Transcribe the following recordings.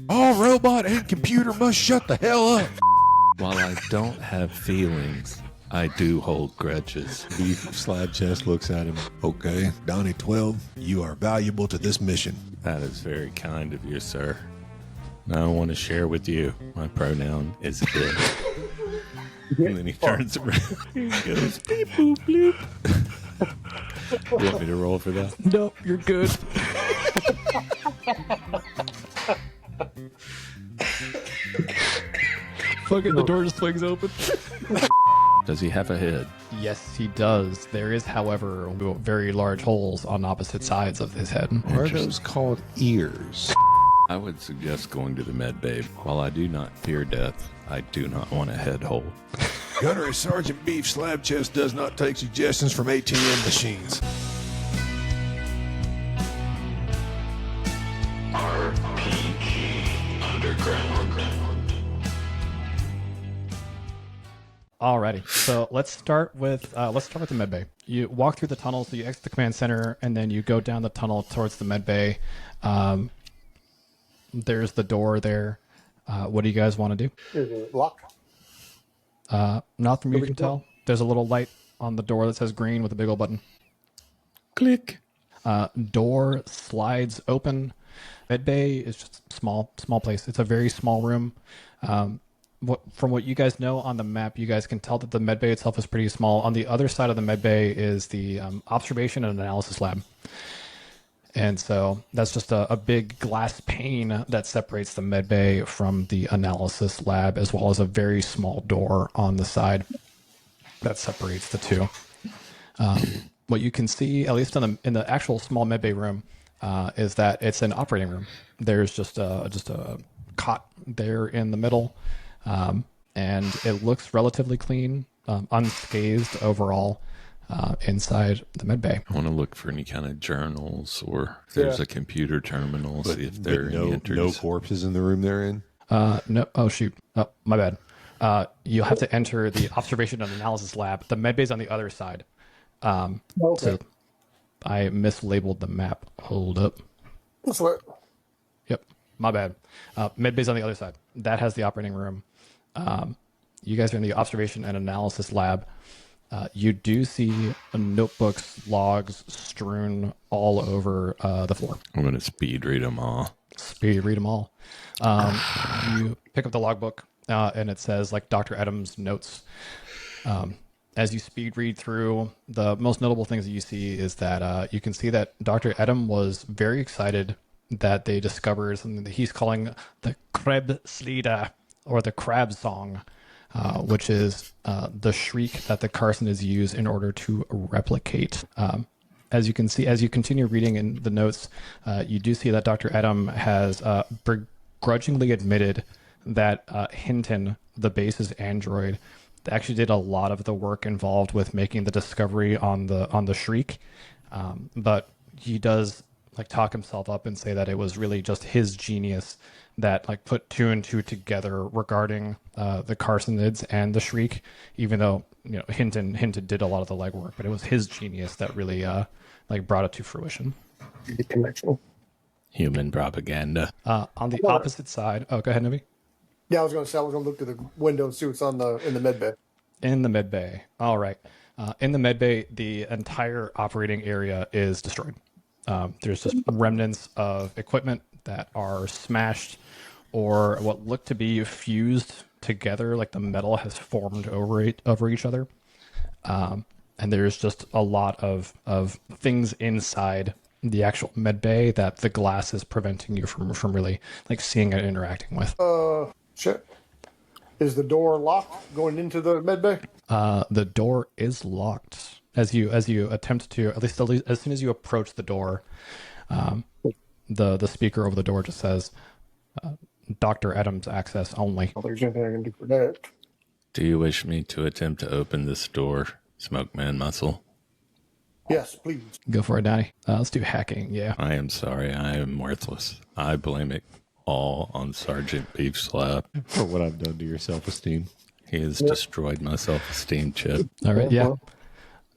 All robot and computer must shut the hell up. While I don't have feelings, I do hold grudges. Beef Slab Chest looks at him. Okay, Donnie 12, you are valuable to this mission. That is very kind of you, sir. I want to share with you. My pronoun is it. And then he turns around and goes, beep, boop, bloop. You want me to roll for that? Nope, you're good. Fuck it, the door just swings open. Does he have a head? Yes, he does. There is, however, very large holes on opposite sides of his head. Are those called ears? I would suggest going to the med bay. While I do not fear death, I do not want a head hole. Gunnery Sergeant Beef Slab Chest does not take suggestions from ATM machines. RPG Underground. Alrighty, so let's start with the medbay. You walk through the tunnel, so you exit the command center, and then you go down the tunnel towards the medbay. There's the door there. What do you guys want to do? Is it locked? Not from you can tell. There's a little light on the door that says green with a big old button. Click. Door slides open. Medbay is just small place. It's a very small room. From what you guys know on the map, you guys can tell that the medbay itself is pretty small. On the other side of the medbay is the observation and analysis lab. And so that's just a big glass pane that separates the medbay from the analysis lab, as well as a very small door on the side that separates the two. What you can see, at least in the actual small medbay room, is that it's an operating room. There's just a cot there in the middle. And it looks relatively clean, unscathed overall inside the medbay. I want to look for any kind of journals or if there's a computer terminal, see if there are any entries. No corpses in the room they're in? No. Oh, shoot. Oh, my bad. You'll have to enter the observation and analysis lab. The medbay's on the other side. Okay. So I mislabeled the map. Hold up. That's what. Yep. My bad. Medbay's on the other side. That has the operating room. You guys are in the observation and analysis lab. You do see notebooks, logs strewn all over the floor. I'm going to speed read them all. Speed read them all. You pick up the logbook, and it says, like, Dr. Adams' notes. As you speed read through, the most notable things that you see is that you can see that Dr. Adam was very excited that they discovered something that he's calling the Kreb Slida, or the crab song, which is the shriek that the Carsonids use in order to replicate. As you can see, as you continue reading in the notes, you do see that Dr. Adam has begrudgingly admitted that Hinton, the base's android, actually did a lot of the work involved with making the discovery on the shriek, but he does talk himself up and say that it was really just his genius that put two and two together regarding the Carsonids and the shriek, even though Hinton did a lot of the legwork, but it was his genius that really brought it to fruition. The connection. Human propaganda. On the opposite side, go ahead, Navi. Yeah, I was going to say I was going to look through the window and see what's in the med bay. In the med bay. All right. In the med bay, the entire operating area is destroyed. There's just remnants of equipment that are smashed or what look to be fused together, like the metal has formed over each other. And there's just a lot of things inside the actual med bay that the glass is preventing you from really seeing and interacting with. Shit. Is the door locked going into the med bay? The door is locked. As you attempt to, at least as soon as you approach the door, the speaker over the door just says, Dr. Adams access only. Well, there's anything I can do for that. Do you wish me to attempt to open this door, Smokeman Muscle? Yes, please. Go for it, Donnie. Let's do hacking, yeah. I am sorry, I am worthless. I blame it all on Sergeant Beef Slab. For what I've done to your self-esteem. He has destroyed my self-esteem, Chip. All right, yeah.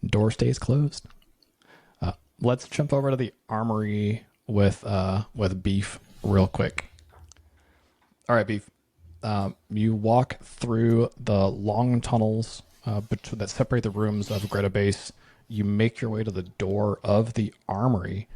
Door stays closed. let's jump over to the armory with Beef real quick. All right, Beef. You walk through the long tunnels that separate the rooms of Greta Base. You make your way to the door of the armory.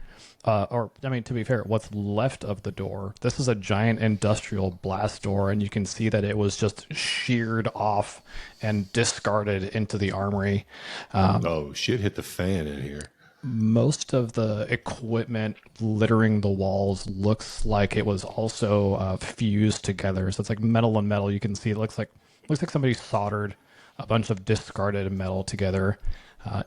To be fair, what's left of the door. This is a giant industrial blast door, and you can see that it was just sheared off and discarded into the armory. Oh, shit hit the fan in here. Most of the equipment littering the walls looks like it was also fused together. So it's like metal and metal. You can see it looks like somebody soldered a bunch of discarded metal together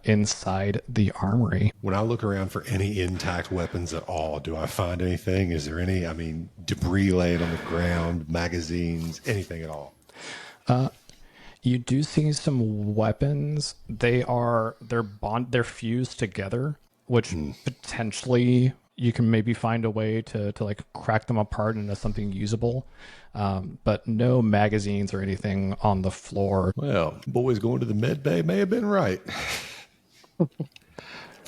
inside the armory. When I look around for any intact weapons at all, do I find anything? Is there any, debris laying on the ground, magazines, anything at all? You do see some weapons. They're fused together, which potentially you can maybe find a way to like crack them apart into something usable. But no magazines or anything on the floor. Well, boys going to the med bay may have been right.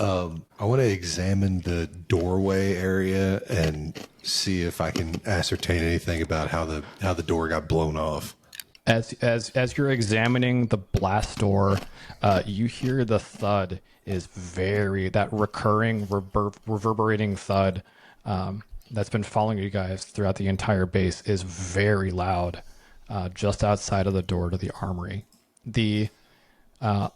I want to examine the doorway area and see if I can ascertain anything about how the door got blown off. As you're examining the blast door, you hear the thud is that recurring reverberating thud that's been following you guys throughout the entire base is very loud, just outside of the door to the armory. The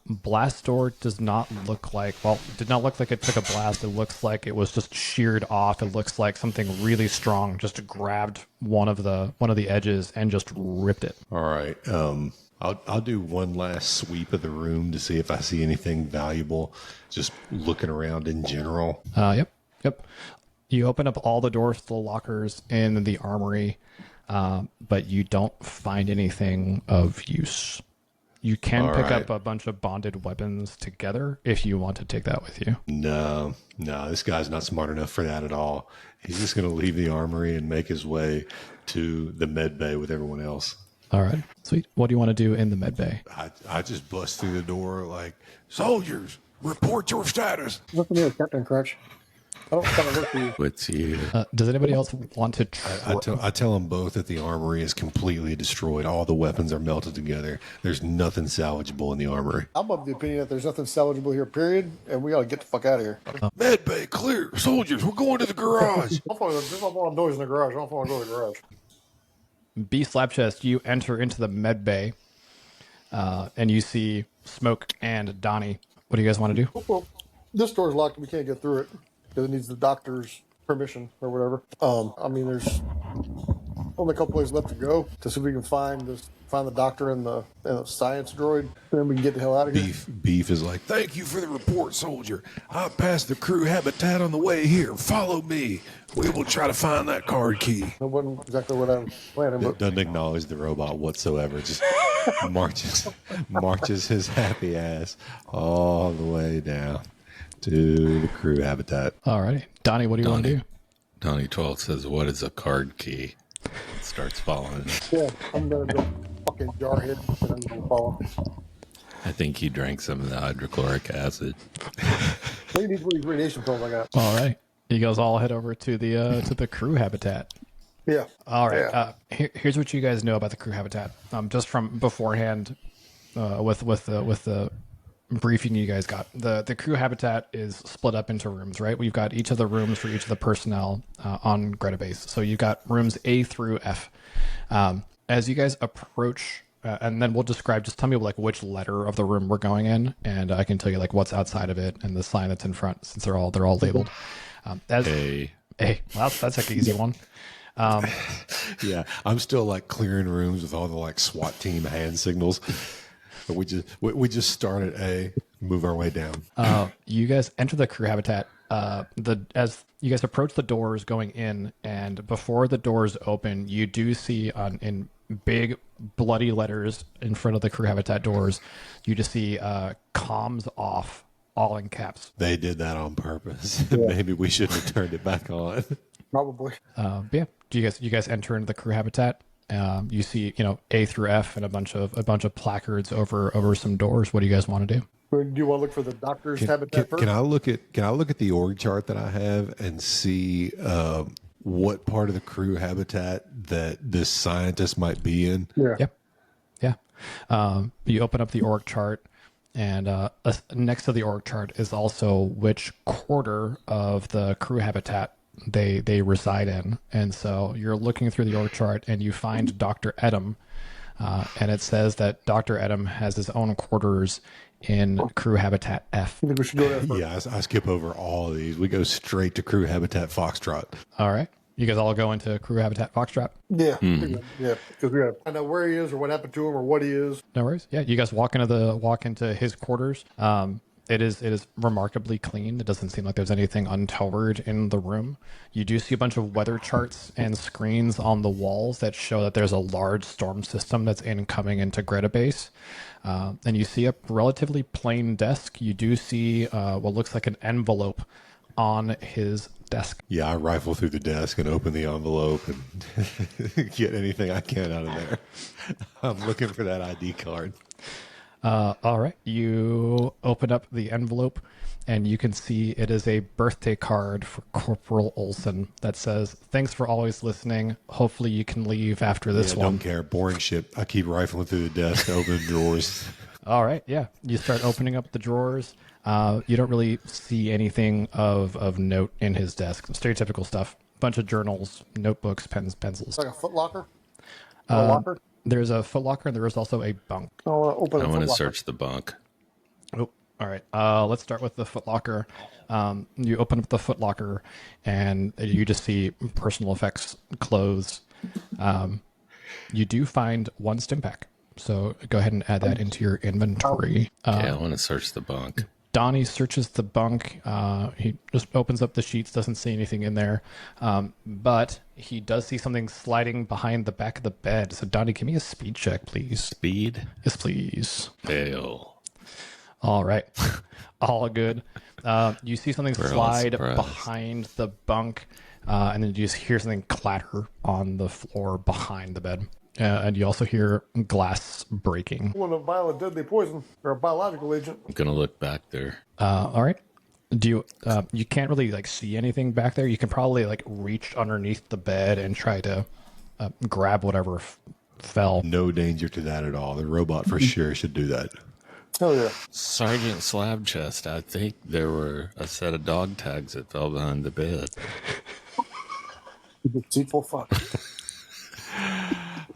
blast door did not look like it took a blast. It looks like it was just sheared off. It looks like something really strong just grabbed one of the edges and just ripped it. All right. I'll do one last sweep of the room to see if I see anything valuable. Just looking around in general. Yep. You open up all the doors to the lockers in the armory, but you don't find anything of use. You can pick up a bunch of bonded weapons together if you want to take that with you. No, this guy's not smart enough for that at all. He's just going to leave the armory and make his way to the med bay with everyone else. All right, sweet. What do you want to do in the med bay? I just bust through the door like, soldiers, report your status. Nothing here, Captain Crutch. I don't kind of look for you. What's you? Does anybody else want to I tell them both that the armory is completely destroyed. All the weapons are melted together. There's nothing salvageable in the armory. I'm of the opinion that there's nothing salvageable here, period, and we got to get the fuck out of here. Med bay clear. Soldiers, we're going to the garage. There's not more noise in the garage. I don't want to go to the garage. B Slapchest, you enter into the med bay, and you see Smoke and Donnie. What do you guys want to do? Well, this door's locked. We can't get through it because it needs the doctor's permission or whatever. There's only a couple places left to go to see if we can find the doctor and the science droid. Then we can get the hell out of here. Beef is like, thank you for the report, soldier. I passed the crew habitat on the way here. Follow me. We will try to find that card key. That wasn't exactly what I'm planning, but Doesn't acknowledge the robot whatsoever. Just marches his happy ass all the way down to the crew habitat. All right, Donnie, what do you want to do? Donnie 12 says, what is a card key? Starts following. yeah, I'm gonna go fucking jarhead and I'm gonna follow. I think he drank some of the hydrochloric acid. What do you need for these radiation pills I got? All right, you guys all head over to the crew habitat. Yeah. All right. Yeah. Here's what you guys know about the crew habitat. Just from beforehand, with the briefing you guys got. The crew habitat is split up into rooms, right? We've got each of the rooms for each of the personnel on Greta Base. So you've got rooms A through F. As you guys approach, and then we'll describe. Just tell me like which letter of the room we're going in, and I can tell you like what's outside of it and the sign that's in front, since they're all labeled. As A. Well, that's like an easy one. Yeah, I'm still like clearing rooms with all the like SWAT team hand signals. But we just start at A, move our way down. You guys enter the crew habitat. As you guys approach the doors going in, and before the doors open, you do see in big bloody letters in front of the crew habitat doors, you just see comms off, all in caps. They did that on purpose. Yeah. Maybe we shouldn't have turned it back on. Probably. Yeah. Do you guys enter into the crew habitat? You see, A through F and a bunch of placards over some doors. What do you guys want to do? Do you want to look for the doctor's habitat first? Can I look at the org chart that I have and see what part of the crew habitat that this scientist might be in? Yeah. Yep. Yeah. You open up the org chart, and next to the org chart is also which quarter of the crew habitat they reside in. And so you're looking through the org chart, and you find Dr. Edom, and it says that Dr. Edom has his own quarters in crew habitat F. I think we should go there first. Yeah, I skip over all of these. We go straight to crew habitat Foxtrot. All right. You guys all go into crew habitat Foxtrot? Yeah. Yeah. Because we got to find out where he is or what happened to him or what he is. No worries. Yeah, you guys walk into his quarters. It is remarkably clean. It doesn't seem like there's anything untoward in the room. You do see a bunch of weather charts and screens on the walls that show that there's a large storm system that's incoming into Greta Base. And you see a relatively plain desk. You do see what looks like an envelope on his desk. Yeah, I rifle through the desk and open the envelope and get anything I can out of there. I'm looking for that ID card. All right. You open up the envelope, and you can see it is a birthday card for Corporal Olson that says, "Thanks for always listening. Hopefully you can leave after this Yeah, one." don't care. Boring shit. I keep rifling through the desk, opening drawers. All right. Yeah. You start opening up the drawers. You don't really see anything of note in his desk. Stereotypical stuff. Bunch of journals, notebooks, pens, pencils. It's like a footlocker. A locker. There's a footlocker, and there is also a bunk. I want to open I the want to footlocker. search the bunk. Oh, all right. Let's start with the footlocker. You open up the footlocker, and you just see personal effects, clothes. You do find one stim pack. So go ahead and add that into your inventory. Yeah, I want to search the bunk. Donnie searches the bunk. He just opens up the sheets, doesn't see anything in there. But he does see something sliding behind the back of the bed. So, Donnie, give me a speed check, please. Speed? Yes, please. Fail. All right. All good. You see something We're all slide surprised. behind the bunk, and then you just hear something clatter on the floor behind the bed. And you also hear glass breaking. One of violent deadly poison or a biological agent. I'm going to look back there. All right. Do you you can't really like see anything back there. You can probably like reach underneath the bed and try to grab whatever fell. No danger to that at all. The robot for sure should do that. Hell yeah. Sergeant Slabchest, I think there were a set of dog tags that fell behind the bed. You deceitful fuck.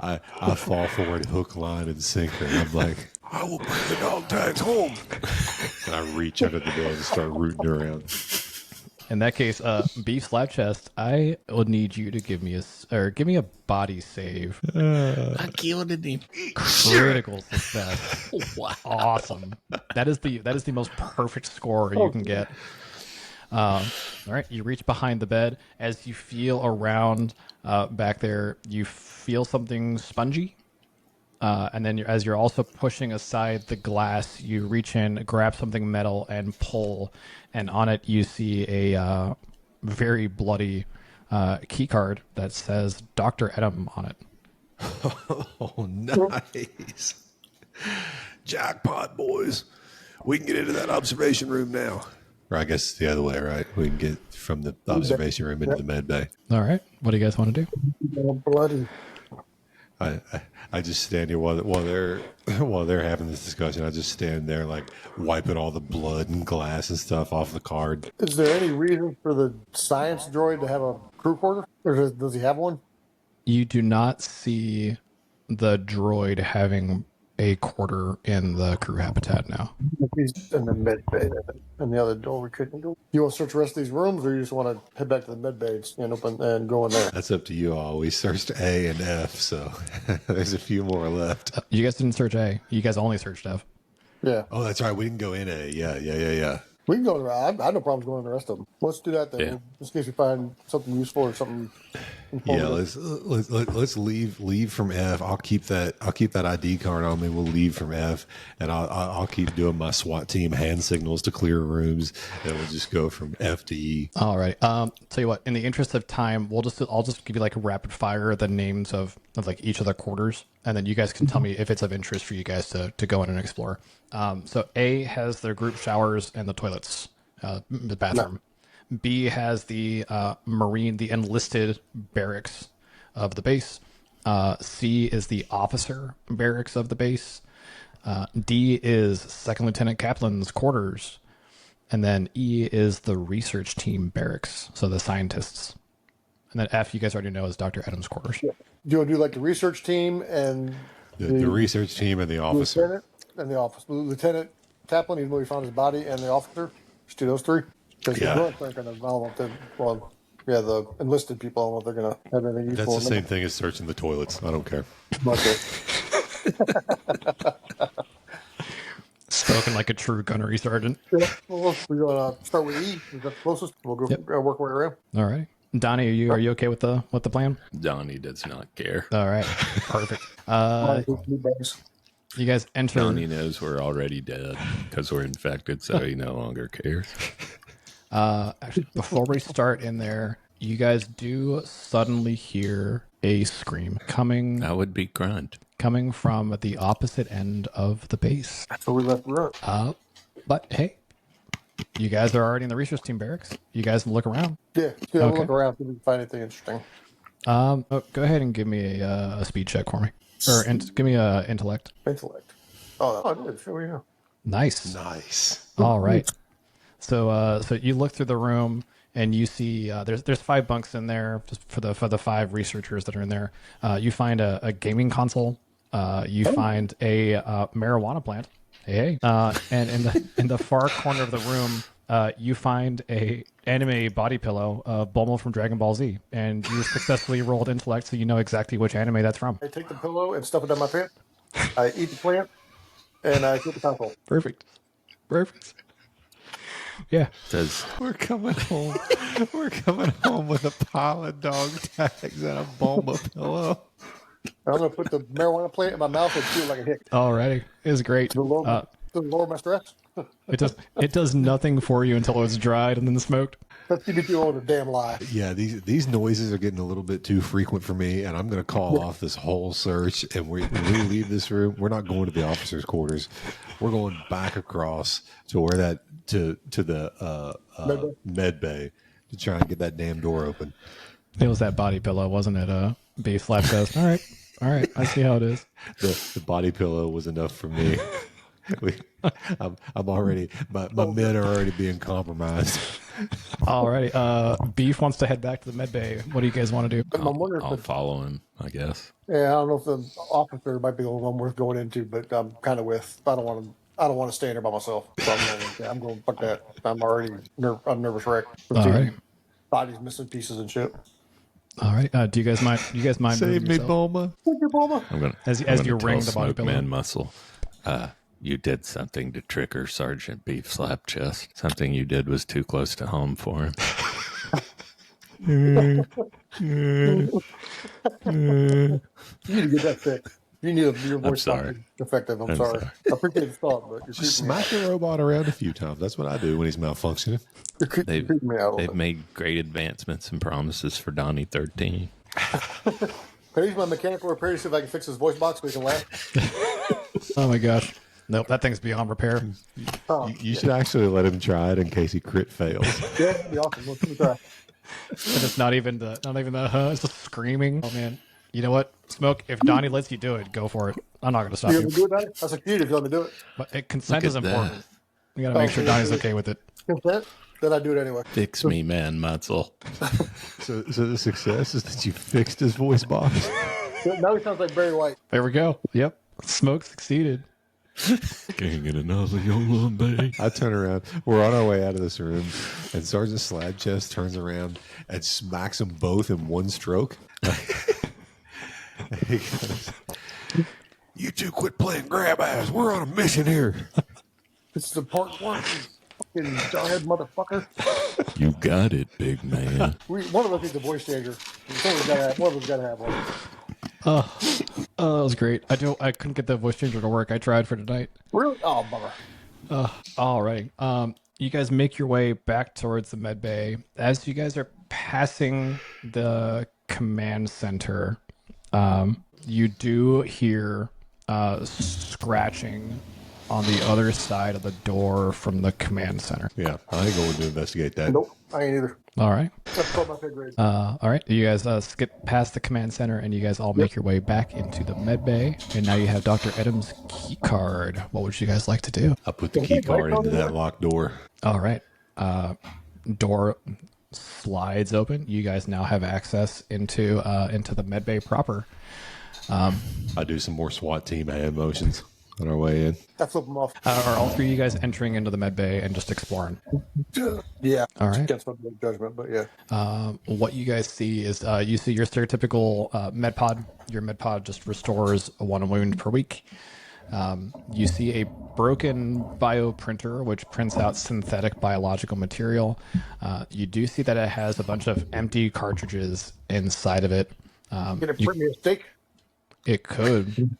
I fall forward, hook, line, and sinker. I'm like, I will bring the dog tags home. And I reach under the bed and start rooting around. In that case, Beef Slap Chest, I would need you to give me a body save. I killed him. Critical success. Wow. Awesome. That is the most perfect score you can get. All right, you reach behind the bed. As you feel around back there, you feel something spongy. And then as you're also pushing aside the glass, you reach in, grab something metal, and pull. And on it, you see a very bloody key card that says Dr. Edom on it. Oh, nice. Jackpot, boys. We can get into that observation room now. Or I guess it's the other way, right? We can get from the observation room into the med bay. All right, what do you guys want to do? Bloody. I just stand here while they're having this discussion. I just stand there like wiping all the blood and glass and stuff off the card. Is there any reason for the science droid to have a crew quarter? Or does he have one? You do not see the droid having a quarter in the crew habitat now. He's in the med bay and the other door we couldn't go. You want to search the rest of these rooms, or you just want to head back to the med bay and open and go in there? That's up to you all. We searched A and F, so there's a few more left. You guys didn't search A. You guys only searched F. Yeah. Oh, that's right. We didn't go in A. Yeah. We can go to I have no problems going to the rest of them. Let's do that then, Yeah. just in case we find something useful or something informative. Yeah, let's leave from F. I'll keep that ID card on me. We'll leave from F, and I'll keep doing my SWAT team hand signals to clear rooms, and we'll just go from F to E. All right. Tell you what. In the interest of time, I'll just give you like rapid fire the names of like each of the quarters, and then you guys can tell me if it's of interest for you guys to go in and explore. So A has their group showers and the toilets, the bathroom. No. B has the the enlisted barracks of the base. C is the officer barracks of the base. D is Second Lieutenant Kaplan's quarters. And then E is the research team barracks, so the scientists. And then F, you guys already know, is Dr. Adams' quarters. Yeah. Do you want to do like the research team and the research team and the officer? Lieutenant and the officer. Lieutenant Kaplan, even though he found his body, and the officer. Just do those three. Because the grunt aren't going to, the enlisted people, I don't know if they're going to have anything useful. That's the same thing as searching the toilets. I don't care. Okay. Spoken like a true gunnery sergeant. Yeah. Well, we're going to start with E. Is that the closest? We'll go work our way around. All right. Donnie, are you okay with the plan? Donnie does not care. All right. Perfect. You guys enter. Donnie knows we're already dead because we're infected, so he no longer cares. Actually, before we start in there, you guys do suddenly hear a scream coming. That would be grunt. Coming from the opposite end of the base. So we left the road. But hey, you guys are already in the research team barracks. You guys can look around. Yeah, we'll look around if we can find anything interesting. Go ahead and give me a speed check for me. Or give me a intellect. Intellect. Oh, I did. Sure we go. Nice. Nice. All right. So you look through the room and you see there's 5 bunks in there just for the 5 researchers that are in there. You find a gaming console. You find a marijuana plant. Hey. And in the far corner of the room, you find a anime body pillow of Bulma from Dragon Ball Z, and you successfully rolled intellect, so you know exactly which anime that's from. I take the pillow and stuff it down my pants. I eat the plant, and I get the console. Perfect. Yeah. We're coming home. We're coming home with a pile of dog tags and a Bulma pillow. I'm going to put the marijuana plant in my mouth and feel like a hick. Alrighty. It's great. To lower my stress. It does nothing for you until it's dried and then smoked. That's keep you on a damn lie. Yeah, these noises are getting a little bit too frequent for me, and I'm going to call off this whole search. And when we leave this room, we're not going to the officers' quarters. We're going back across to where to the med bay to try and get that damn door open. It was that body pillow, wasn't it? B slap test. All right. I see how it is. The body pillow was enough for me. I'm already my men are already being compromised. Alrighty. Beef wants to head back to the med bay. What do you guys want to do? I'll follow him, I guess. Yeah, I don't know if the officer might be the one worth going into, but I'm kind of with. I don't want to stay in there by myself. So I'm going. Fuck that. I'm already. I'm nervous wreck. Alright. Bodies missing pieces and shit. All right. Do you guys mind? Save me, Bulma. Thank you, Bulma. I'm gonna as you ring the body pillow. Man muscle. You did something to trigger Sergeant Beef Slap Chest. Something you did was too close to home for him. You need to get that fixed. You need your voice sorry. Effective. I'm sorry. I appreciate the thought, but you're Just smack the robot around a few times. That's what I do when he's malfunctioning. They've made great advancements and promises for Donnie 13. Can I use my mechanical repair to see if I can fix his voice box so he can laugh? Oh my gosh. Nope, that thing's beyond repair. You should actually let him try it in case he crit fails. Yeah, that'd be awesome. Let's try. And it's not even the it's just screaming. Oh man. You know what? Smoke, if Donnie lets you do it, go for it. I'm not gonna stop You you. want to do it, Donnie? That's a cute if you want me to do it. But consent is Look at important. We gotta make sure Donnie's okay with it. Consent? Then I do it anyway. Fix me, man muscle. So the success is that you fixed his voice box. Now he sounds like Barry White. There we go. Yep. Smoke succeeded. Can't get another young baby. I turn around. We're on our way out of this room, and Sergeant Slabchest turns around and smacks them both in one stroke. He goes, "You two quit playing grab ass. We're on a mission here." This is important work. Fucking jarhead motherfucker. You got it, big man. One of us needs a voice changer. One of us got to have one. Oh, that was great. I couldn't get the voice changer to work. I tried for tonight. Really? Oh, bummer. All right. You guys make your way back towards the med bay. As you guys are passing the command center, You do hear scratching on the other side of the door from the command center. Yeah, I ain't going to investigate that. Nope, I ain't either. All right. That's probably my pay grade. All right. You guys skip past the command center, and you guys all make your way back into the med bay. And now you have Dr. Adams' key card. What would you guys like to do? I put the key card into that locked door. All right. Door slides open. You guys now have access into the med bay proper. I do some more SWAT team hand motions on our way in. I flip them off. Are all three of you guys entering into the med bay and just exploring? Yeah. All right. Against my judgment, but yeah. What you guys see is you see your stereotypical med pod. Your med pod just restores 1 wound per week. You see a broken bioprinter, which prints out synthetic biological material. You do see that it has a bunch of empty cartridges inside of it. Can it print me a steak? It could.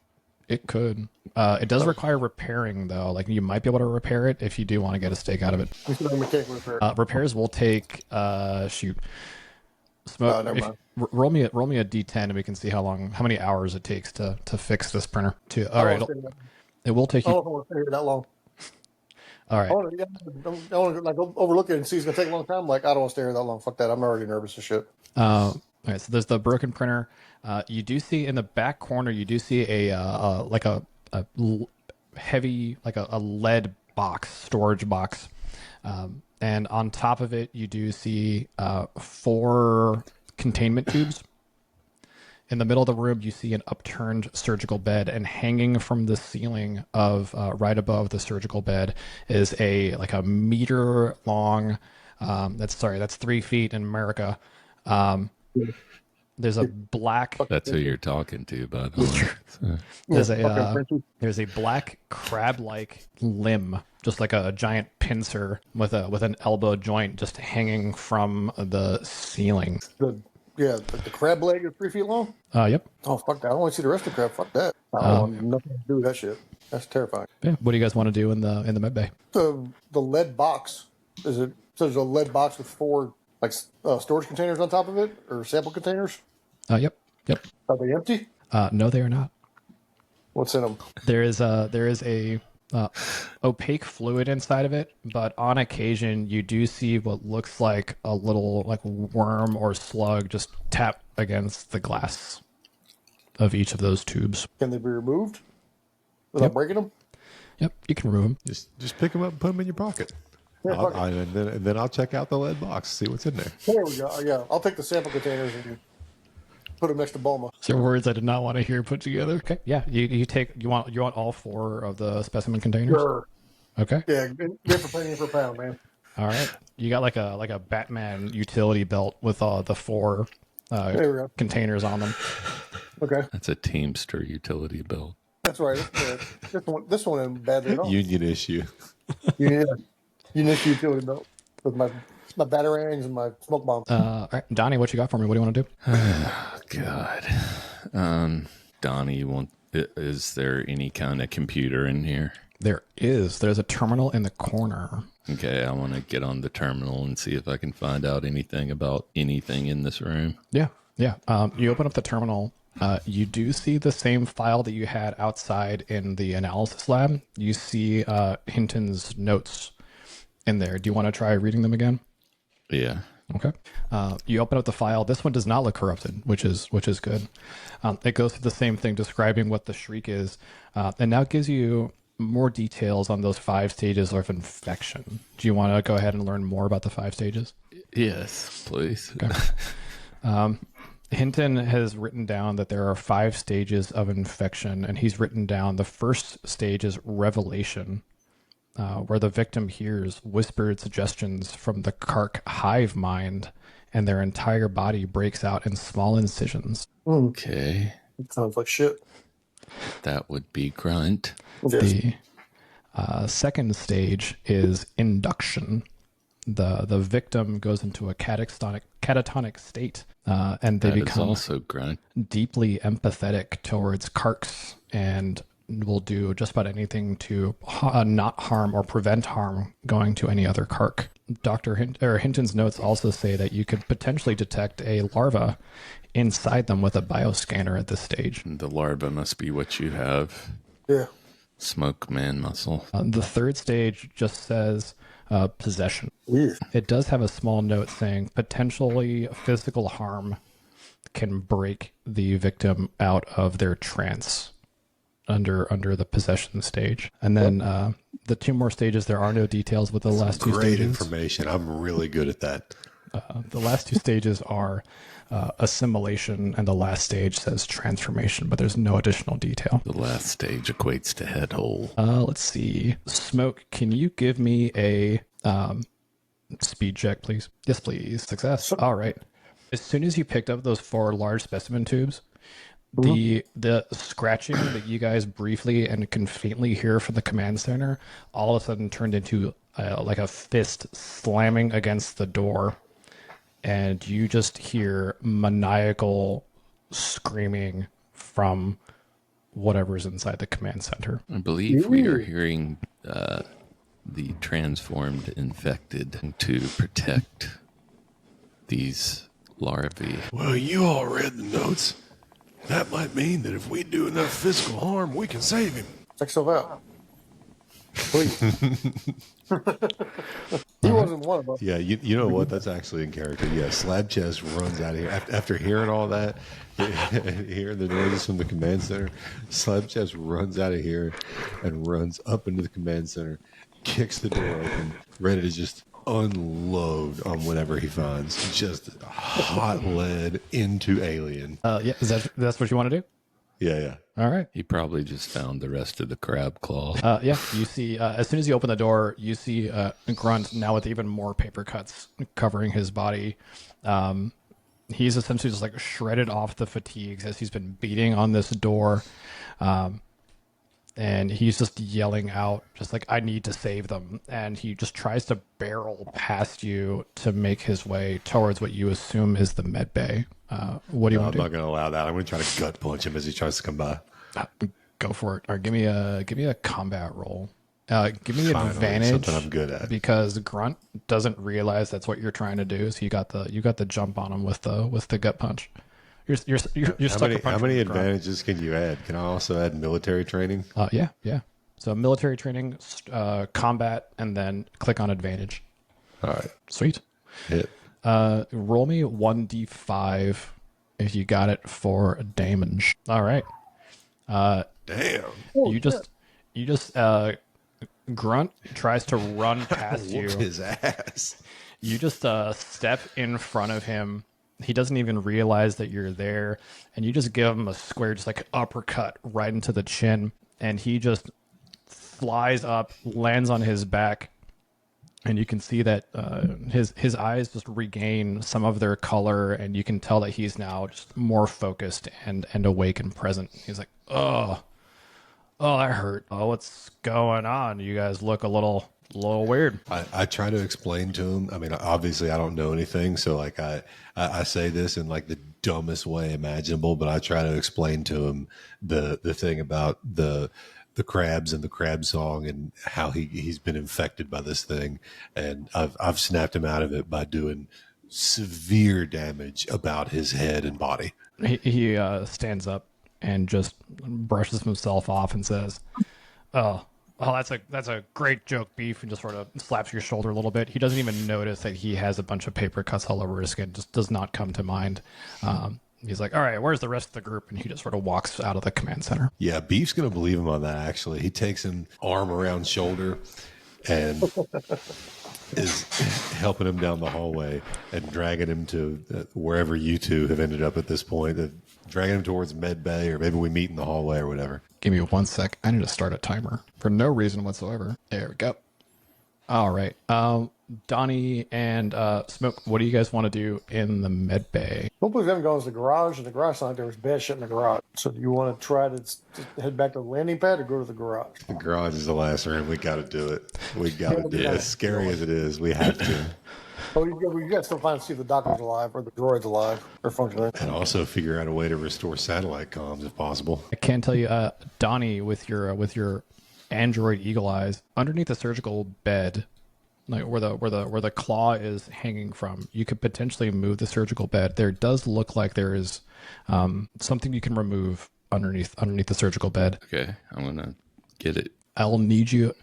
It could. It does require repairing, though. Like, you might be able to repair it if you do want to get a steak out of it. We can mechanical repair. Repairs will take, shoot. Smoke. Never mind. Roll me a D10 and we can see how many hours it takes to fix this printer. All right. It will take I you. don't want to stay here that long. All right. I want to like overlook it and see it's gonna take a long time. Like, I don't want to stay here that long. Fuck that. I'm already nervous as shit. All right. So there's the broken printer. You do see in the back corner. You do see a heavy, like a lead box, storage box, and on top of it you do see 4 containment tubes. In the middle of the room, you see an upturned surgical bed, and hanging from the ceiling of right above the surgical bed is a meter long. That's 3 feet in America. There's a black. That's who you're talking to, by the way. There's a black crab-like limb, just like a giant pincer with an elbow joint, just hanging from the ceiling. The crab leg is 3 feet long. Yep. Oh, fuck that. I don't want to see the rest of the crab. Fuck that. I don't want nothing to do with that shit. That's terrifying. Yeah. What do you guys want to do in the med bay? The lead box, is it? So there's a lead box with 4 storage containers on top of it, or sample containers. Yep. Are they empty? No, they are not. What's in them? There is a opaque fluid inside of it, but on occasion you do see what looks like a little worm or slug just tap against the glass of each of those tubes. Can they be removed without breaking them? Yep, you can remove them. Just pick them up and put them in your pocket. Yeah, fuck it. And then I'll check out the lead box, see what's in there. There we go. Yeah, I'll take the sample containers and put them next to Bulma. So words I did not want to hear put together. Okay, yeah, you want all 4 of the specimen containers. Sure. Okay. Yeah, good for penny for pound, man. All right. You got like a Batman utility belt with the 4 There we go. containers on them. Okay, That's a Teamster utility belt. that's right. This one isn't bad at all. Union issue. You need a utility belt with my batarangs and my smoke bomb. All right, Donnie, what you got for me? What do you want to do? Oh, God. Donnie, is there any kind of computer in here? There's a terminal in the corner. Okay, I want to get on the terminal and see if I can find out anything about anything in this room. Yeah. You open up the terminal. You do see the same file that you had outside in the analysis lab. You see Hinton's notes in there. Do you want to try reading them again? Yeah. Okay. You open up the file. This one does not look corrupted, which is good. It goes through the same thing, describing what the shriek is, and now gives you more details on those 5 stages of infection. Do you want to go ahead and learn more about the 5 stages? Yes, please. Okay. Hinton has written down that there are 5 stages of infection, and he's written down the first stage is revelation, where the victim hears whispered suggestions from the Kark hive mind, and their entire body breaks out in small incisions. Okay. It sounds like shit. That would be grunt. The second stage is induction. The victim goes into a catatonic state, and they That is become also grunt. deeply empathetic towards Karks and will do just about anything to not harm or prevent harm going to any other Kark. Hinton's notes also say that you could potentially detect a larva inside them with a bioscanner at this stage. The larva must be what you have. Yeah. Smoke man muscle. The third stage just says possession. Weird. It does have a small note saying potentially physical harm can break the victim out of their trance under the possession stage. And then the 2 more stages, there are no details with the last 2 Great stages. information. I'm really good at that. The last 2 stages are assimilation, and the last stage says transformation, but there's no additional detail. The last stage equates to head hole. Let's see. Smoke, can you give me a speed check, please? Yes, please. Success. All right. As soon as you picked up those 4 large specimen tubes, the scratching that you guys briefly and can faintly hear from the command center all of a sudden turned into like a fist slamming against the door, and you just hear maniacal screaming from whatever's inside the command center. I believe we are hearing the transformed infected to protect these larvae. Well, you all read the notes. That might mean that if we do enough physical harm, we can save him. Check yourself out. Please. He wasn't one of us. Yeah, you know what? That's actually in character. Yeah, Slab Chest runs out of here. After hearing all that, hearing the noises from the command center, Slab Chest runs out of here and runs up into the command center, kicks the door open, ready to just unload on whatever he finds. Just hot lead into alien. Yeah, that's what you want to do? Yeah. All right. He probably just found the rest of the crab claw. Yeah, you see, as soon as you open the door, you see Grunt now with even more paper cuts covering his body. He's essentially just like shredded off the fatigues as he's been beating on this door. And he's just yelling out, just like, I need to save them. And he just tries to barrel past you to make his way towards what you assume is the med bay. What do you want to do? I'm not going to allow that. I'm going to try to gut punch him as he tries to come by. Go for it. Or give me a combat roll. Give me Finally, advantage. something I'm good at. Because Grunt doesn't realize that's what you're trying to do. So you got the jump on him with the gut punch. You're stuck a punch How many with Grunt. advantages can you add? Can I also add military training? Yeah. So military training, combat, and then click on advantage. All right. Sweet. Hit. Roll me 1d5 if you got it for damage. All right. Damn. You just Grunt tries to run past you. Whoop his ass. You just step in front of him. He doesn't even realize that you're there, and you just give him a square, just like uppercut right into the chin, and he just flies up, lands on his back, and you can see that his eyes just regain some of their color, and you can tell that he's now just more focused and awake and present. He's like, oh, that hurt. Oh, what's going on? You guys look a little weird. I try to explain to him. I mean, obviously, I don't know anything, so like I say this in like the dumbest way imaginable, but I try to explain to him the thing about the crabs and the crab song and how he's been infected by this thing, and I've snapped him out of it by doing severe damage about his head and body. He stands up and just brushes himself off and says, "Oh, that's a great joke, Beef," and just sort of slaps your shoulder a little bit. He doesn't even notice that he has a bunch of paper cuts all over his skin. Just does not come to mind. He's like, all right, where's the rest of the group? And he just sort of walks out of the command center. Yeah, Beef's going to believe him on that, actually. He takes him arm around shoulder and is helping him down the hallway and dragging him to wherever you two have ended up at this point. Dragging him towards Med Bay, or maybe we meet in the hallway or whatever. Give me 1 sec. I need to start a timer for no reason whatsoever. There we go. All right. Donnie and Smoke, what do you guys want to do in the med bay? Hopefully, we haven't gone to the garage, and the garage sounded like there was bad shit in the garage. So, do you want to try to head back to the landing pad or go to the garage? The garage is the last room. We got to do it. We got to do it. As scary as it is, we have to. Oh, you got to still find see if the doctor's alive or the droid's alive or functioning. And also figure out a way to restore satellite comms if possible. I can tell you, Donnie, with your Android Eagle Eyes, underneath the surgical bed, like where the claw is hanging from, you could potentially move the surgical bed. There does look like there is something you can remove underneath the surgical bed. Okay, I'm gonna get it. I'll need you.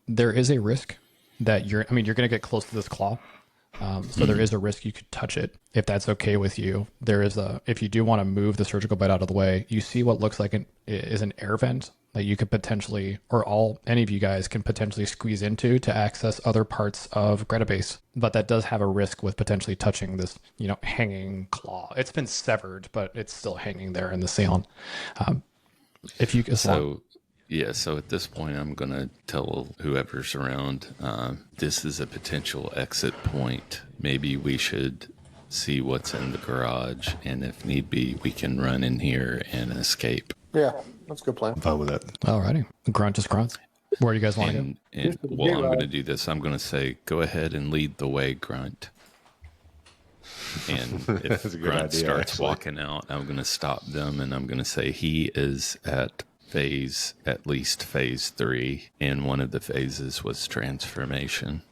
There is a risk that you're going to get close to this claw. So there is a risk you could touch it. If that's okay with you, if you do want to move the surgical bed out of the way, you see what looks like is an air vent that you could potentially, or any of you guys can potentially squeeze into to access other parts of Greta Base. But that does have a risk with potentially touching this, hanging claw. It's been severed, but it's still hanging there in the ceiling. So at this point, I'm going to tell whoever's around, this is a potential exit point. Maybe we should see what's in the garage, and if need be, we can run in here and escape. Yeah, that's a good plan. I'm fine with that. Alrighty. Grunt is grunt. Where do you guys want to go? And I'm going to do this. I'm going to say, go ahead and lead the way, Grunt. And if Grunt starts walking out, I'm going to stop them, and I'm going to say he is at least phase 3, and one of the phases was transformation.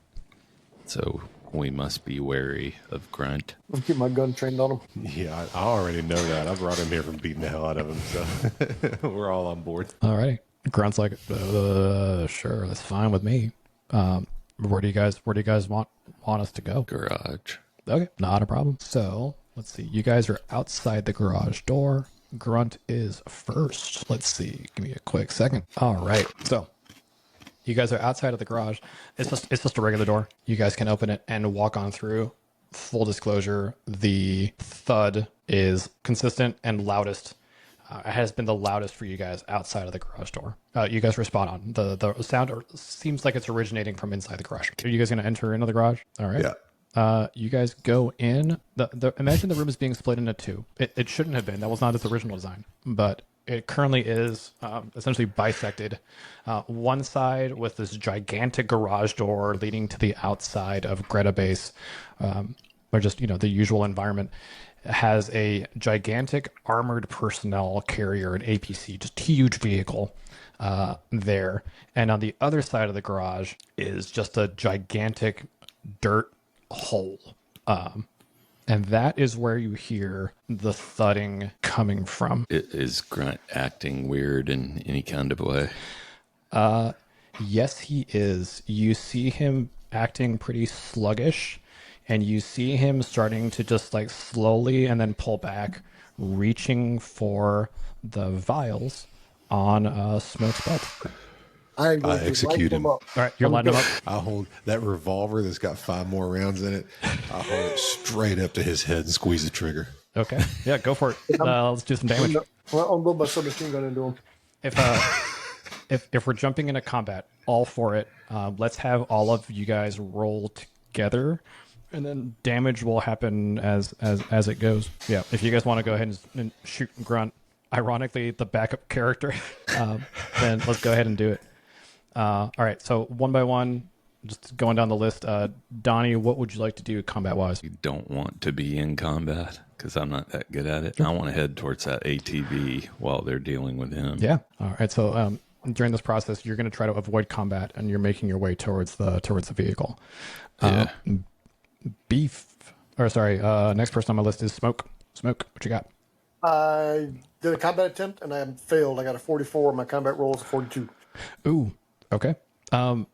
So we must be wary of Grunt. I'll keep my gun trained on him. Yeah, I already know that. I brought him here from beating the hell out of him, so we're all on board. Alrighty. Grunt's like, sure, that's fine with me. Where do you guys want us to go? Garage. Okay, not a problem. So let's see. You guys are outside the garage door. Grunt is first. Let's see. Give me a quick second. All right. So you guys are outside of the garage. It's just a regular door. You guys can open it and walk on through. Full disclosure, the thud is consistent and loudest. It has been the loudest for you guys outside of the garage door. You guys were spot on. The sound seems like it's originating from inside the garage. Are you guys going to enter into the garage? All right. Yeah. You guys go in. Imagine the room is being split into two. It shouldn't have been. That was not its original design, but it currently is essentially bisected. One side with this gigantic garage door leading to the outside of Greta Base, or just the usual environment, has a gigantic armored personnel carrier, an APC, just huge vehicle there. And on the other side of the garage is just a gigantic dirt hole, and that is where you hear the thudding coming from. Is Grunt acting weird in any kind of way? Yes, he is. You see him acting pretty sluggish, and you see him starting to just like slowly and then pull back, reaching for the vials on Smoke's belt. I execute him. All right, you're lining him up. I hold that revolver that's got 5 more rounds in it. I hold it straight up to his head and squeeze the trigger. Okay, yeah, go for it. Let's do some damage. I'll build my submachine gun into him. If we're jumping into combat, all for it. Let's have all of you guys roll together, and then damage will happen as it goes. Yeah, if you guys want to go ahead and shoot Grunt, ironically the backup character, then let's go ahead and do it. All right, so one by one, just going down the list. Donnie, what would you like to do combat-wise? You don't want to be in combat because I'm not that good at it. I want to head towards that ATV while they're dealing with him. Yeah. All right. So during this process, you're going to try to avoid combat, and you're making your way towards the vehicle. Yeah. Next person on my list is Smoke. Smoke, what you got? I did a combat attempt and I failed. I got a 44. My combat roll is a 42. Ooh. Okay. Roll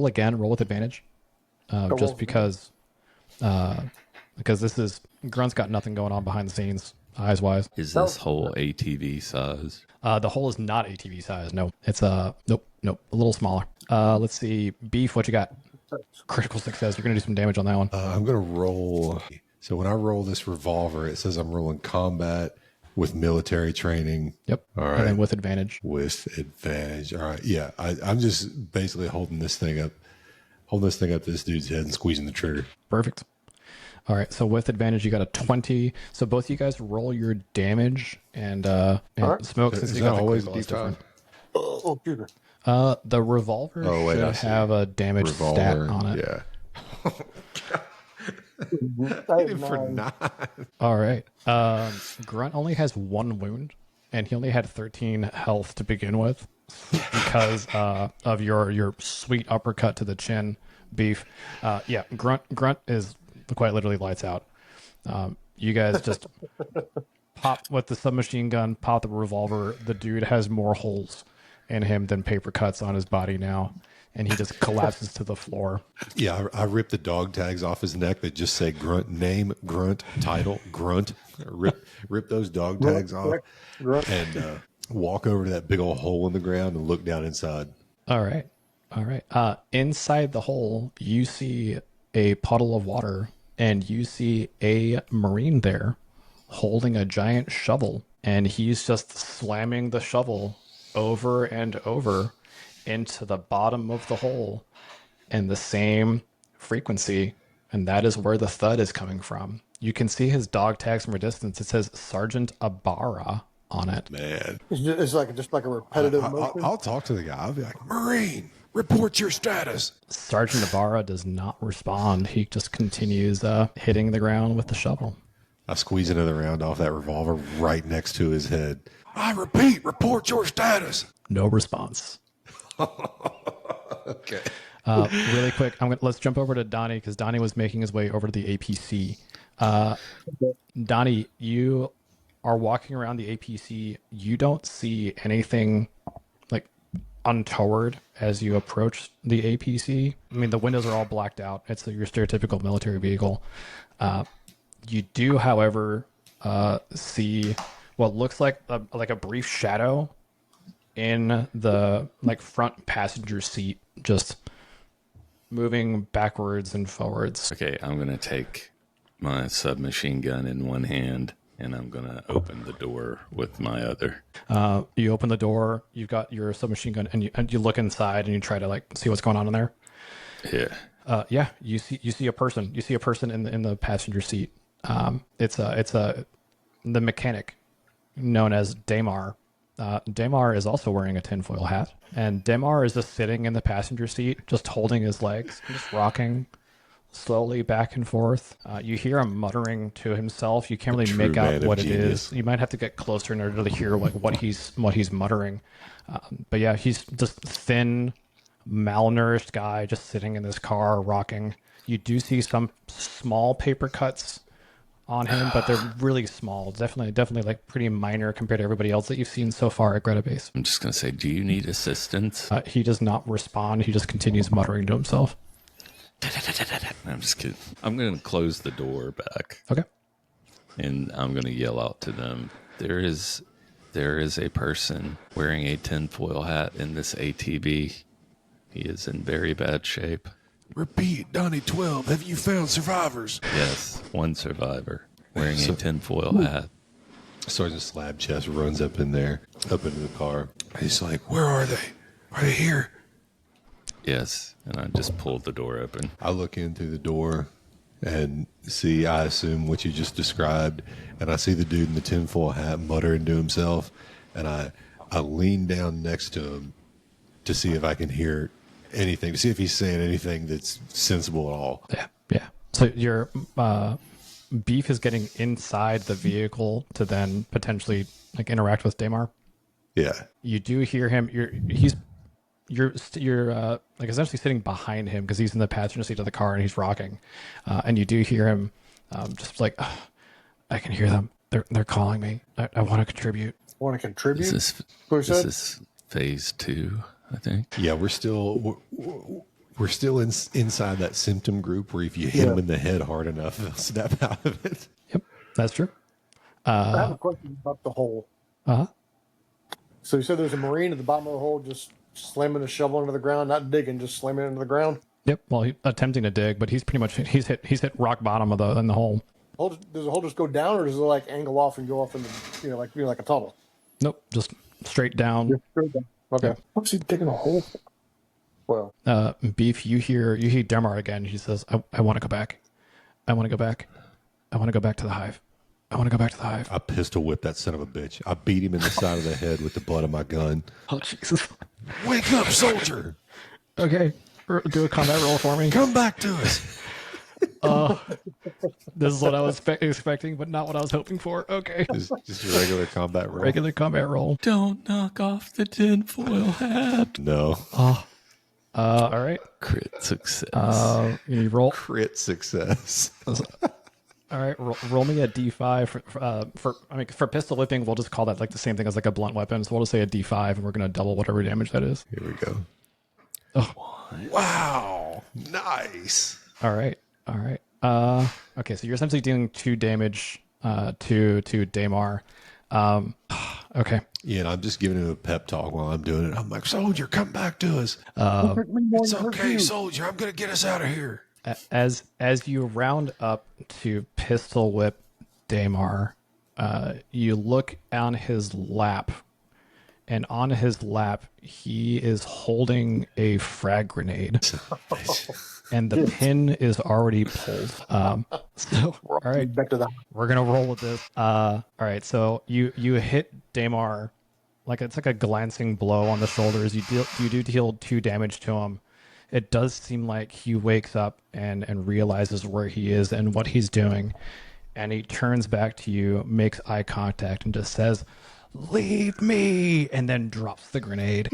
again. Roll with advantage. Just because this is Grunt's got nothing going on behind the scenes, eyes wise. Is this whole ATV size? The hole is not ATV size. No, it's nope, a little smaller. Let's see, Beef. What you got? Critical success. You're gonna do some damage on that one. I'm gonna roll. So when I roll this revolver, it says I'm rolling combat with military training. Yep. All right. And then with advantage. With advantage. All right. Yeah. I'm just basically holding this thing up to this dude's head and squeezing the trigger. Perfect. All right. So with advantage, you got a 20. So both of you guys roll your damage and right. Smoke. Since you got the always critical, D5? Oh, computer. The revolver should have a damage stat on it. Yeah. I Hit have him for 9. 9. All right. Grunt only has 1 wound, and he only had 13 health to begin with because of your sweet uppercut to the chin, Beef. Yeah, Grunt is quite literally lights out. You guys just pop with the submachine gun, pop the revolver. The dude has more holes in him than paper cuts on his body now, and he just collapses to the floor. Yeah, I ripped the dog tags off his neck that just say Grunt, name, Grunt, title, Grunt. Rip those dog tags off Grunt. and walk over to that big old hole in the ground and look down inside. All right. Inside the hole, you see a puddle of water, and you see a Marine there holding a giant shovel, and he's just slamming the shovel over and over into the bottom of the hole in the same frequency, and that is where the thud is coming from. You can see his dog tags from a distance. It says Sergeant Ibarra on it. Man, It's like just like a repetitive motion. I'll talk to the guy. I'll be like, Marine, report your status. Sergeant Ibarra does not respond. He just continues hitting the ground with the shovel. I squeeze another round off that revolver right next to his head. I repeat, report your status. No response. Okay. Really quick, let's jump over to Donnie because Donnie was making his way over to the APC. Donnie, you are walking around the APC. You don't see anything like untoward as you approach the APC. I mean, the windows are all blacked out. It's your stereotypical military vehicle. You do, however, see what looks like a brief shadow in the front passenger seat, just moving backwards and forwards. Okay, I'm going to take my submachine gun in one hand, and I'm going to open the door with my other. You open the door, you've got your submachine gun, and you look inside and you try to see what's going on in there. Yeah. You see a person. You see a person in the passenger seat. It's the mechanic known as Damar. Damar is also wearing a tinfoil hat, and Damar is just sitting in the passenger seat, just holding his legs, just rocking slowly back and forth. You hear him muttering to himself. You can't really make out what it is. You might have to get closer in order to hear what he's muttering. But yeah, he's just thin, malnourished guy just sitting in this car rocking. You do see some small paper cuts on him, but they're really small. Definitely like pretty minor compared to everybody else that you've seen so far at Greta Base. I'm just going to say, do you need assistance? He does not respond. He just continues muttering to himself. I'm just kidding. I'm going to close the door back. Okay. And I'm going to yell out to them. There is a person wearing a tinfoil hat in this ATV. He is in very bad shape. Repeat, Donnie 12, have you found survivors? Yes, one survivor wearing a tinfoil hat. Sergeant Slab Chest runs up in there, up into the car. He's like, where are they? Are they here? Yes, and I just pulled the door open. I look in through the door and see, I assume what you just described, and I see the dude in the tinfoil hat muttering to himself, and I lean down next to him to see if I can hear anything, to see if he's saying anything that's sensible at all. Yeah. So your Beef is getting inside the vehicle to then potentially interact with Damar. Yeah. You do hear him. You're essentially sitting behind him because he's in the passenger seat of the car and he's rocking, and you do hear him just like, I can hear them. They're calling me. I want to contribute. Want to contribute? This is phase 2, I think. Yeah, we're still inside that symptom group where if you hit them in the head hard enough, they'll snap out of it. Yep, that's true. I have a question about the hole. So you said there's a Marine at the bottom of the hole just slamming a shovel into the ground, not digging, just slamming it into the ground? Yep. Well, he's attempting to dig, but he's pretty much he's hit rock bottom in the hole. Does the hole just go down, or does it angle off and go off in the like a tunnel? Nope, just straight down. Okay. What's he digging a hole for? Well, Beef, you hear Demar again. He says, I want to go back. I want to go back. I want to go back to the hive. I want to go back to the hive. I pistol whip that son of a bitch. I beat him in the side of the head with the butt of my gun. Oh, Jesus. Wake up, soldier! Okay. Do a combat roll for me. Come back to us. This is what I was expecting, but not what I was hoping for. Okay. Just a regular combat roll. Regular combat roll. Don't knock off the tinfoil hat. No. All right. Crit success. You roll. Crit success. All right. Roll me a d5 for pistol whipping. We'll just call that like the same thing as like a blunt weapon. So we'll just say a d5, and we're gonna double whatever damage that is. Here we go. Oh. Wow. Nice. All right. Okay, so you're essentially dealing 2 damage to Damar. Okay. Yeah, and I'm just giving him a pep talk while I'm doing it. I'm like, soldier, come back to us. It's okay, soldier. I'm going to get us out of here. As you round up to pistol whip Damar, you look on his lap, and on his lap, he is holding a frag grenade. And the pin is already pulled. So, all right, Back to that. we're gonna roll with this. All right, so you hit Damar, like it's like a glancing blow on the shoulders. You do deal 2 damage to him. It does seem like he wakes up and realizes where he is and what he's doing, and he turns back to you, makes eye contact, and just says, "Leave me," and then drops the grenade.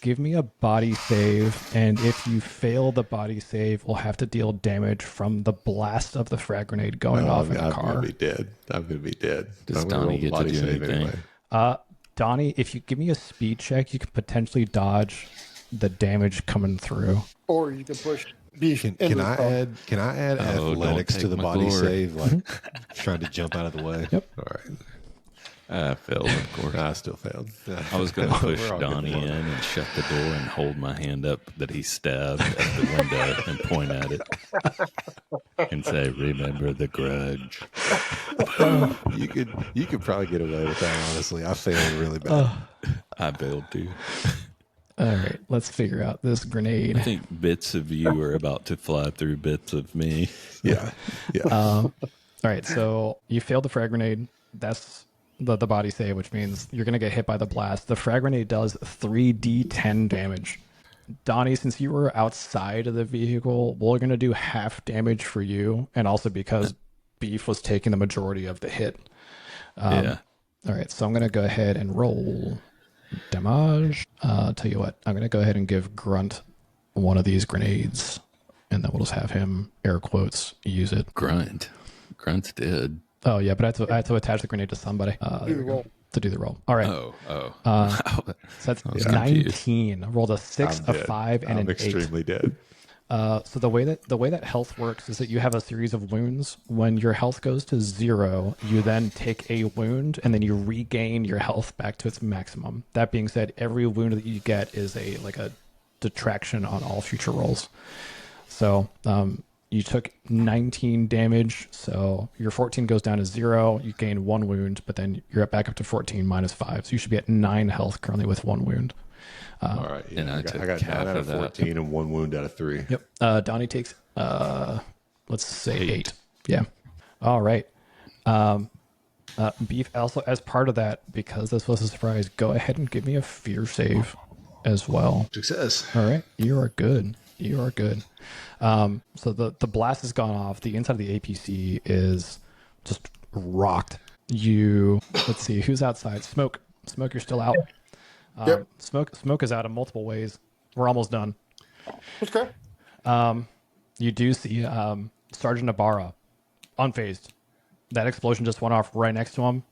Give me a body save, and if you fail the body save, we'll have to deal damage from the blast of the frag grenade going off in the I'm car. going to be dead. I'm going to be dead. Does I'm gonna Donnie roll get to body do save anything? Donnie, if you give me a speed check, you can potentially dodge the damage coming through. Or you can push beef. Can I add Oh, don't athletics to take the my body glory. save? Like trying to jump out of the way? Yep. All right. I failed, of course. I still failed. I was going to push We're all good Donnie to in go. and shut the door and hold my hand up that he stabbed at the window and point at it and say, "Remember the grudge." You could probably get away with that, honestly. I failed really bad. I failed too. All right, let's figure out this I grenade. think bits of you are about to fly through bits of me. Yeah. All right, so you failed the frag grenade. That's the body save, which means you're going to get hit by the blast. The frag grenade does 3d10 damage. Donnie, since you were outside of the vehicle, we're going to do half damage for you, and also because Beef was taking the majority of the hit. Yeah. All right, so I'm going to go ahead and roll damage. Tell you what, I'm going to go ahead and give Grunt one of these grenades, and then we'll just have him, air quotes, use it. Grunt's dead. Oh, yeah, but I had to attach the grenade to somebody Do the roll. to do the roll. All right, Oh. so that's was 19. I rolled a 6, I'm a dead. 5, and I'm an 8. extremely dead. So the way that health works is that you have a series of wounds. When your health goes to 0, you then take a wound and then you regain your health back to its maximum. That being said, every wound that you get is a detraction on all future rolls. So you took 19 damage, so your 14 goes down to 0. You gain 1 wound, but then you're back up to 14 minus 5. So you should be at 9 health currently with 1 wound. All right. Yeah, and I I took got 9 half out of of that. 14 and 1 wound out of 3. Yep. Donnie takes, let's say 8. Yeah. All right. Beef, also, as part of that, because this was a surprise, go ahead and give me a fear save as well. Success. All right. You are good. So the blast has gone off. The inside of the APC is just rocked. Let's see, who's outside? Smoke, you're still out. Yep. Smoke is out in multiple ways. We're almost done. Okay. You do see Sergeant Ibarra, unfazed. That explosion just went off right next to him.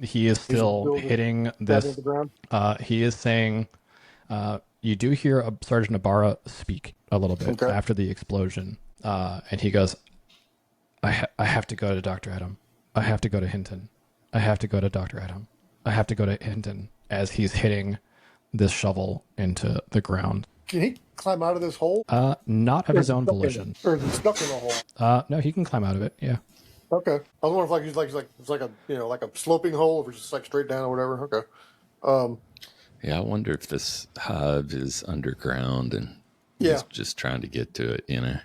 He is still hitting This. this. The ground. He is saying, you do hear Sergeant Ibarra speak a little bit Okay. after the explosion. And he goes, I have to go to Dr. Adam. I have to go to Hinton. I have to go to Dr. Adam. I have to go to Hinton, as he's hitting this shovel into the ground. Can he climb out of this hole? Not of his own Stuck in it? volition. Or is he stuck in the hole? No, he can climb out of it. Yeah. Okay. I was wondering if it's like a like a sloping hole, or just like straight down or whatever. Okay. Yeah, I wonder if this hive is underground and Yeah. he's just trying to get to it, you know.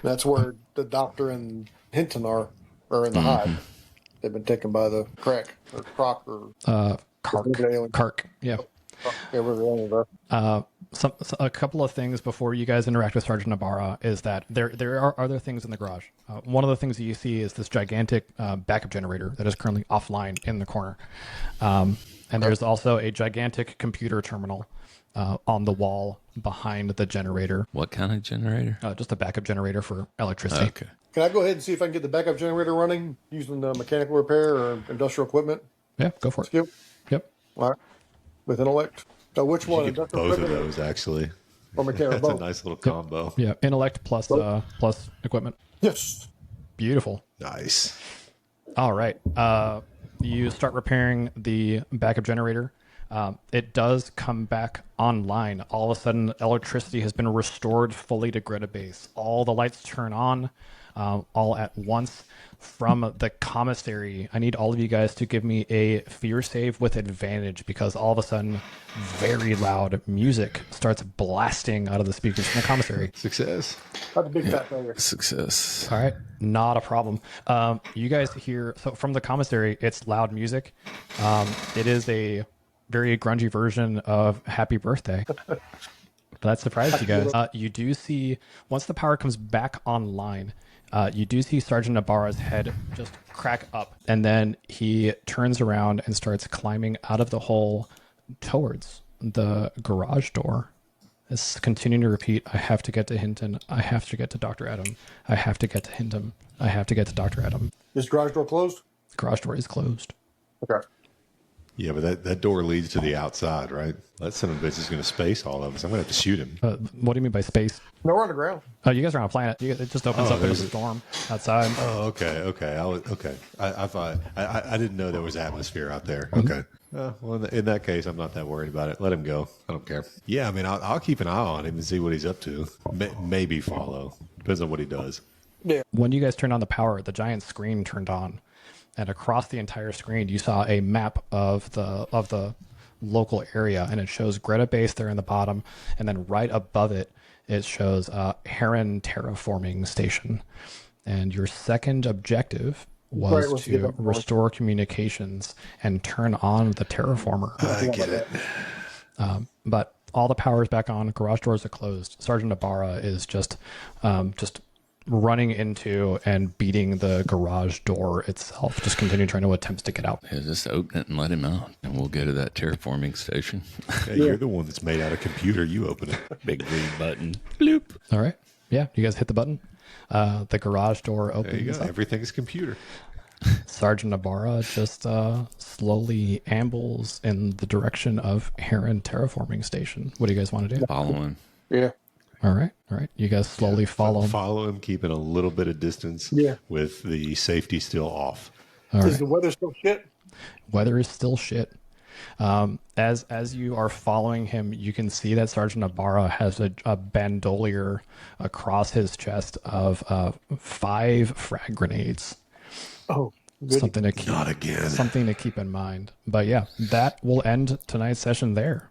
That's where the doctor and Hinton are in the hive. They've been taken by the crack or croc or Kark. Whatever the alien- Kark. Yeah. yeah, whatever the alien are. A couple of things before you guys interact with Sergeant Ibarra is that there are other things in the garage. One of the things that you see is this gigantic backup generator that is currently offline in the corner. And there's also a gigantic computer terminal on the wall behind the generator. What kind of generator? Just a backup generator for electricity. Okay. Can I go ahead and see if I can get the backup generator running using the mechanical repair or industrial equipment Yeah, go for it. skill? Yep. All right. With intellect. So which one? You get Industrial both of equipment those, actually. or mechanical? That's a Both. nice little combo. Yeah, intellect plus equipment. Yes. Beautiful. Nice. All right. You start repairing the backup generator. It does come back online. All of a sudden, electricity has been restored fully to Greta Base. All the lights turn on all at once. From the commissary, I need all of you guys to give me a fear save with advantage because all of a sudden, very loud music starts blasting out of the speakers from the commissary. Success. That's a big fat failure. Success. All right, not a problem. You guys hear, so from the commissary, it's loud music. It is a very grungy version of Happy Birthday. That surprised you guys. You do see, once the power comes back online, you do see Sergeant Ibarra's head just crack up, and then he turns around and starts climbing out of the hole towards the garage door. It's continuing to repeat, I have to get to Hinton. I have to get to Dr. Adam. I have to get to Hinton. I have to get to Dr. Adam. Is garage door closed? The garage door is closed. Okay. Yeah, but that door leads to the outside, right? That son of a bitch is going to space all of us. I'm going to have to shoot him. What do you mean by space? No, we're underground. Oh, you guys are on a planet. It just opens up into a storm outside. Oh, okay. I thought I didn't know there was atmosphere out there. Okay. Well, in that case, I'm not that worried about it. Let him go. I don't care. Yeah, I mean, I'll keep an eye on him and see what he's up to. Maybe follow. Depends on what he does. Yeah. When you guys turned on the power, the giant screen turned on, and across the entire screen, you saw a map of the local area, and it shows Greta Base there in the bottom, and then right above it, it shows Heron Terraforming Station. And your second objective was to restore communications and turn on the terraformer. I get it. But all the power is back on. Garage doors are closed. Sergeant Ibarra is just running into and beating the garage door itself. Just continue trying to attempt to get out. Yeah, just open it and let him out, and we'll go to that terraforming station. Hey, you're the one that's made out of computer. You open it. Big green button. Bloop. All right. Yeah, you guys hit the button. The garage door opens There you go. up. Everything's computer. Sergeant Ibarra just slowly ambles in the direction of Heron Terraforming Station. What do you guys want to do? Follow him. Yeah. All right. You guys slowly follow him. Follow him, keeping a little bit of distance. Yeah. With the safety still off. All Is right. the weather still shit? Weather is still shit. As you are following him, you can see that Sergeant Ibarra has a bandolier across his chest of 5 frag grenades. Oh, good. Something to keep, Not again. something to keep in mind. But yeah, that will end tonight's session there.